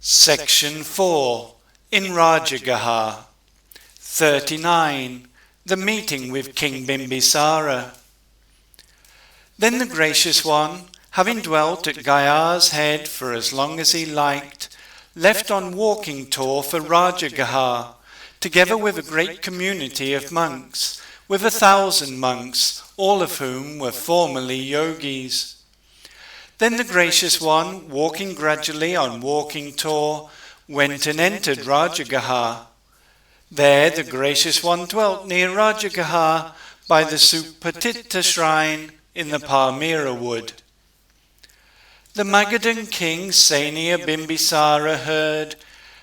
Section 4. In Rajagaha. 39. The meeting with King Bimbisara. Then the Gracious One, having dwelt at Gaya's head for as long as he liked, left on walking tour for Rajagaha, together with a great community of monks, with 1,000 monks, all of whom were formerly yogis. Then the Gracious One, walking gradually on walking tour, went and entered Rajagaha. There the Gracious One dwelt near Rajagaha by the Supatita shrine in the Palmyra wood. The Magadhan king Senior Bimbisara heard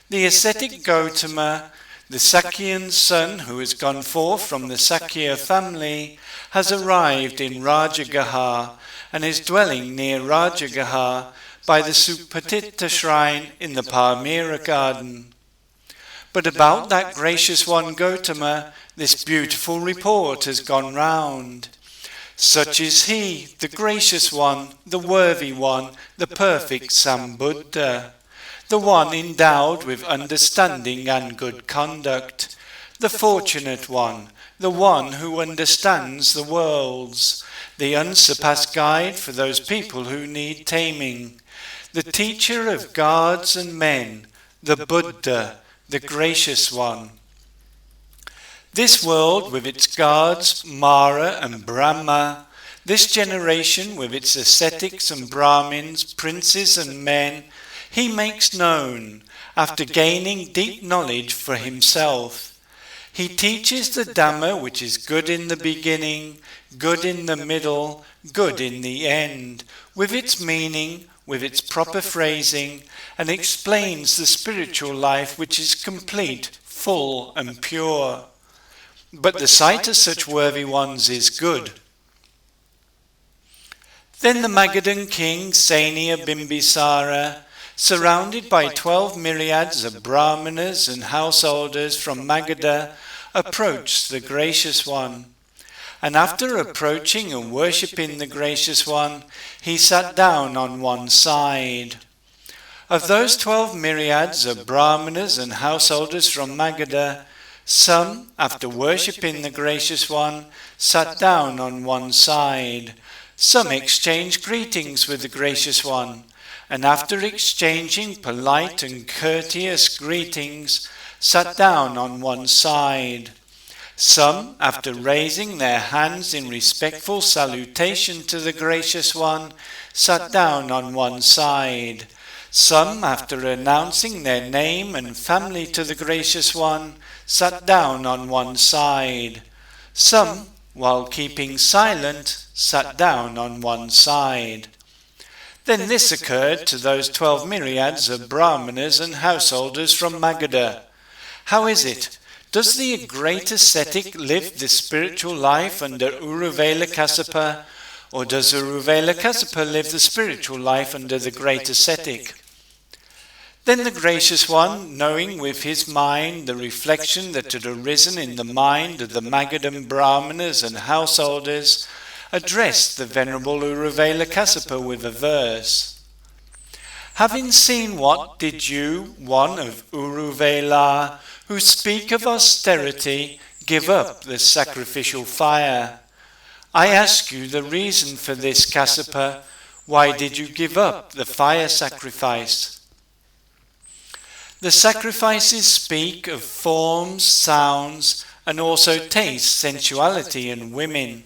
the ascetic Gautama, the Sakya's son who has gone forth from the Sakya family, has arrived in Rajagaha and is dwelling near Rajagaha by the Supatita shrine in the Palmyra garden. But about that Gracious One Gautama, this beautiful report has gone round. Such is he, the Gracious One, the Worthy One, the perfect Sambuddha, the one endowed with understanding and good conduct, the Fortunate One, the one who understands the worlds, the unsurpassed guide for those people who need taming, the teacher of gods and men, the Buddha, the Gracious One. This world with its gods, Mara and Brahma, this generation with its ascetics and Brahmins, princes and men, he makes known, after gaining deep knowledge for himself. He teaches the Dhamma which is good in the beginning, good in the middle, good in the end, with its meaning, with its proper phrasing, and explains the spiritual life which is complete, full and pure. But the sight of such worthy ones is good. Then the Magadhan king Senior Bimbisara, surrounded by 12 myriads of Brahmanas and householders from Magadha, approached the Gracious One. And after approaching and worshipping the Gracious One, he sat down on one side. Of those 12 myriads of Brahmanas and householders from Magadha, some, after worshipping the Gracious One, sat down on one side. Some exchanged greetings with the Gracious One, and after exchanging polite and courteous greetings, sat down on one side. Some, after raising their hands in respectful salutation to the Gracious One, sat down on one side. Some, after announcing their name and family to the Gracious One, sat down on one side. Some, while keeping silent, sat down on one side. Then this occurred to those 12 myriads of Brahmanas and householders from Magadha. How is it? Does the great ascetic live the spiritual life under Uruvela Kassapa, or does Uruvela Kassapa live the spiritual life under the great ascetic? Then the Gracious One, knowing with his mind the reflection that had arisen in the mind of the Magadhan Brahmanas and householders, addressed the Venerable Uruvela Kassapa with a verse. Having seen what did you, one of Uruvela, who speak of austerity, give up the sacrificial fire? I ask you the reason for this, Kassapa. Why did you give up the fire sacrifice? The sacrifices speak of forms, sounds, and also taste, sensuality, and women.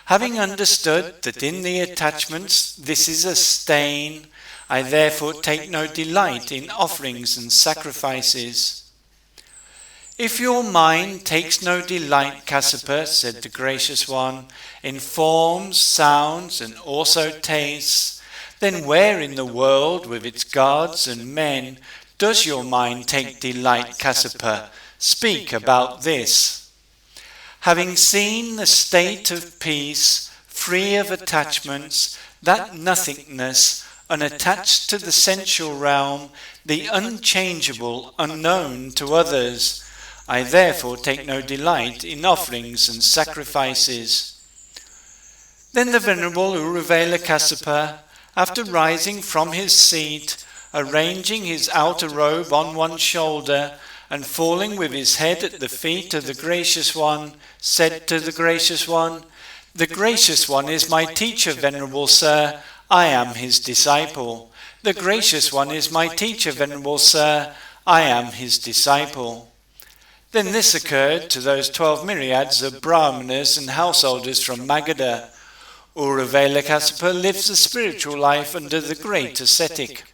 Having understood that in the attachments this is a stain, I therefore take no delight in offerings and sacrifices. If your mind takes no delight, Kassapa, said the Gracious One, in forms, sounds, and also tastes, then where in the world with its gods and men does your mind take delight, Kassapa? Speak about this. Having seen the state of peace, free of attachments, that nothingness, unattached to the sensual realm, the unchangeable, unknown to others, I therefore take no delight in offerings and sacrifices. Then the Venerable Uruvela Kassapa, after rising from his seat, arranging his outer robe on one shoulder, and falling with his head at the feet of the Gracious One, said to the Gracious One, "The Gracious One is my teacher, Venerable Sir. I am his disciple. The Gracious One is my teacher, Venerable Sir. I am his disciple." Then this occurred to those 12 myriads of Brahmanas and householders from Magadha. Uravelakasapa lives a spiritual life under the great ascetic.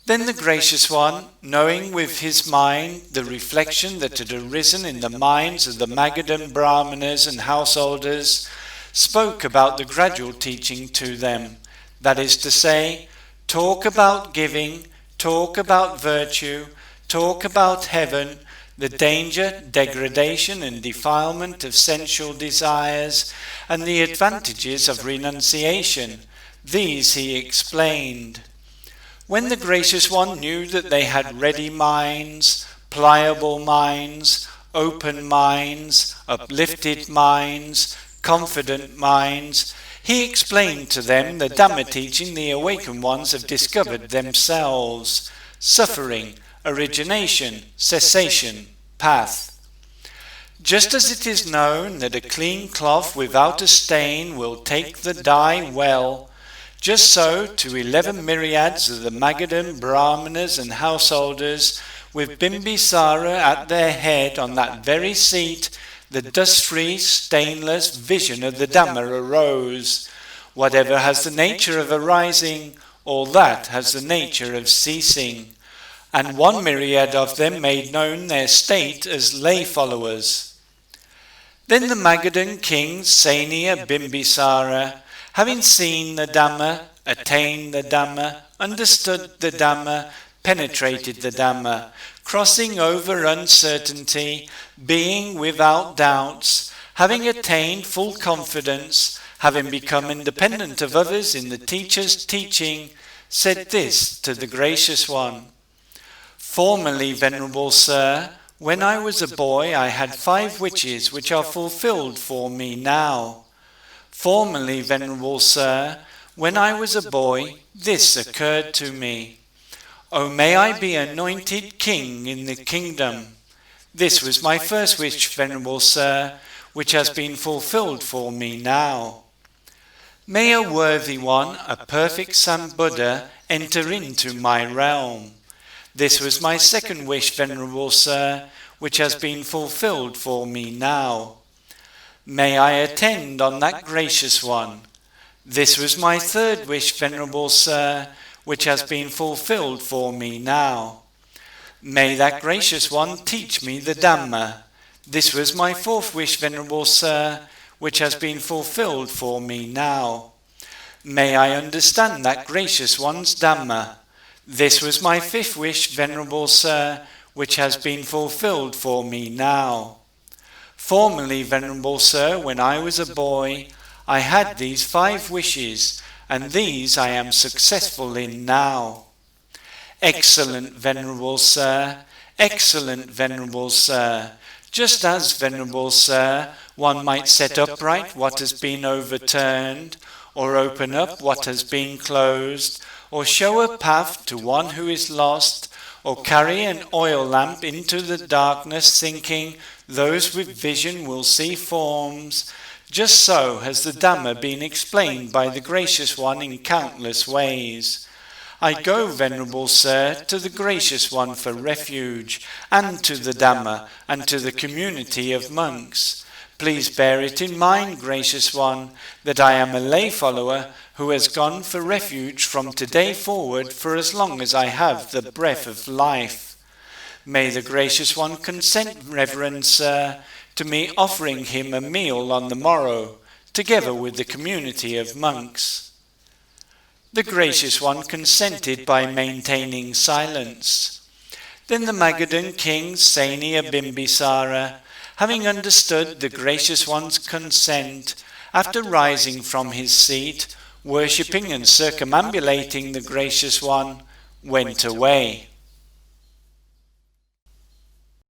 Then the Gracious One, knowing with his mind the reflection that had arisen in the minds of the Magadhan Brahmanas and householders, spoke about the gradual teaching to them. That is to say, talk about giving, talk about virtue, talk about heaven, the danger, degradation and defilement of sensual desires, and the advantages of renunciation. These he explained. When the Gracious One knew that they had ready minds, pliable minds, open minds, uplifted minds, confident minds, he explained to them the Dhamma teaching the awakened ones have discovered themselves: suffering, origination, cessation, path. Just as it is known that a clean cloth without a stain will take the dye well, just so to 11 myriads of the Magadhan Brahmanas and householders, with Bimbisara at their head on that very seat, the dust-free, stainless vision of the Dhamma arose. Whatever has the nature of arising, all that has the nature of ceasing. And 1 myriad of them made known their state as lay followers. Then the Magadhan king Saniya Bimbisara, having seen the Dhamma, attained the Dhamma, understood the Dhamma, penetrated the Dhamma, crossing over uncertainty, being without doubts, having attained full confidence, having become independent of others in the teacher's teaching, said this to the Gracious One: "Formerly, Venerable Sir, when I was a boy, I had 5 wishes which are fulfilled for me now. Formerly, Venerable Sir, when I was a boy, this occurred to me: O may I be anointed king in the kingdom. This was my first wish, Venerable Sir, which has been fulfilled for me now. May a worthy one, a perfect Sambuddha, enter into my realm. This was my second wish, Venerable Sir, which has been fulfilled for me now. May I attend on that Gracious One. This was my third wish, Venerable Sir, which has been fulfilled for me now. May that Gracious One teach me the Dhamma. This was my fourth wish, Venerable Sir, which has been fulfilled for me now. May I understand that Gracious One's Dhamma. This was my fifth wish, Venerable Sir, which has been fulfilled for me now. Formerly, Venerable Sir, when I was a boy, I had these 5 wishes, and these I am successful in now. Excellent, Venerable Sir, excellent, Venerable Sir. Just as, Venerable Sir, one might set upright what has been overturned, or open up what has been closed, or show a path to one who is lost, or carry an oil lamp into the darkness, thinking those with vision will see forms, just so has the Dhamma been explained by the Gracious One in countless ways. I go, Venerable Sir, to the Gracious One for refuge, and to the Dhamma, and to the community of monks. Please bear it in mind, Gracious One, that I am a lay follower who has gone for refuge from today forward for as long as I have the breath of life. May the Gracious One consent, Reverend Sir, to me offering him a meal on the morrow, together with the community of monks. The Gracious One consented by maintaining silence. Then the Magadhan king Saniya Bimbisara, having understood the Gracious One's consent, after rising from his seat, worshipping and circumambulating the Gracious One, went away.